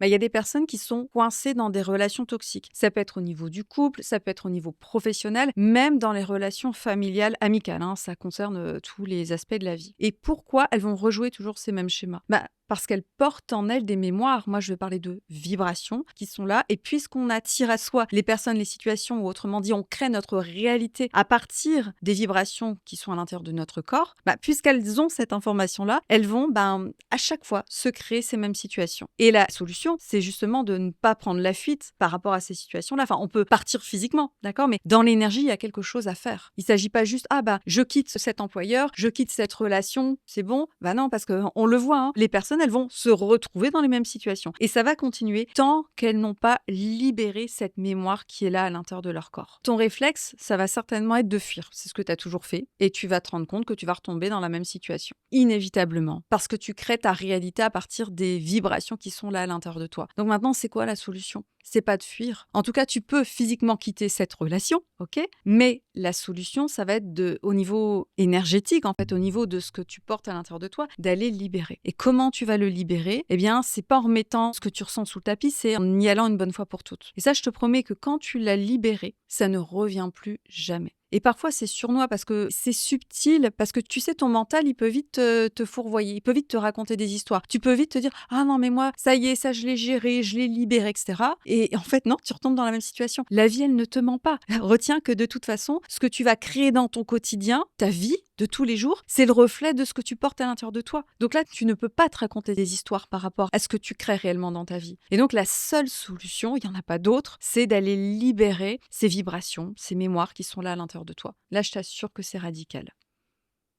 Bah, il y a des personnes qui sont coincées dans des relations toxiques. Ça peut être au niveau du couple, ça peut être au niveau professionnel, même dans les relations familiales, amicales, hein. Ça concerne tous les aspects de la vie. Et pourquoi elles vont rejouer toujours ces mêmes schémas? Bah, parce qu'elles portent en elles des mémoires. Moi, je vais parler de vibrations qui sont là. Et puisqu'on attire à soi les personnes, les situations, ou autrement dit, on crée notre réalité à partir des vibrations qui sont à l'intérieur de notre corps, bah, puisqu'elles ont cette information-là, elles vont à chaque fois se créer ces mêmes situations. Et la solution, c'est justement de ne pas prendre la fuite par rapport à ces situations-là. Enfin, on peut partir physiquement, d'accord? Mais dans l'énergie, il y a quelque chose à faire. Il ne s'agit pas juste, ah bah, je quitte cet employeur, je quitte cette relation, c'est bon. Bah non, parce qu'on le voit, hein, les personnes, elles vont se retrouver dans les mêmes situations. Et ça va continuer tant qu'elles n'ont pas libéré cette mémoire qui est là à l'intérieur de leur corps. Ton réflexe, ça va certainement être de fuir. C'est ce que tu as toujours fait. Et tu vas te rendre compte que tu vas retomber dans la même situation. Inévitablement. Parce que tu crées ta réalité à partir des vibrations qui sont là à l'intérieur de toi. Donc maintenant, c'est quoi la solution? C'est pas de fuir. En tout cas, tu peux physiquement quitter cette relation, ok? Mais la solution, ça va être au niveau énergétique, en fait, au niveau de ce que tu portes à l'intérieur de toi, d'aller libérer. Et comment tu vas le libérer? Eh bien, c'est pas en remettant ce que tu ressens sous le tapis, c'est en y allant une bonne fois pour toutes. Et ça, je te promets que quand tu l'as libéré, ça ne revient plus jamais. Et parfois, c'est sournois parce que c'est subtil, parce que tu sais, ton mental, il peut vite te fourvoyer, il peut vite te raconter des histoires. Tu peux vite te dire, ah non, mais moi, ça y est, ça, je l'ai géré, je l'ai libéré, etc. Et en fait, non, tu retombes dans la même situation. La vie, elle ne te ment pas. Retiens que de toute façon, ce que tu vas créer dans ton quotidien, ta vie de tous les jours, c'est le reflet de ce que tu portes à l'intérieur de toi. Donc là, tu ne peux pas te raconter des histoires par rapport à ce que tu crées réellement dans ta vie. Et donc, la seule solution, il n'y en a pas d'autre, c'est d'aller libérer ces vibrations, ces mémoires qui sont là à l'intérieur de toi. Là, je t'assure que c'est radical.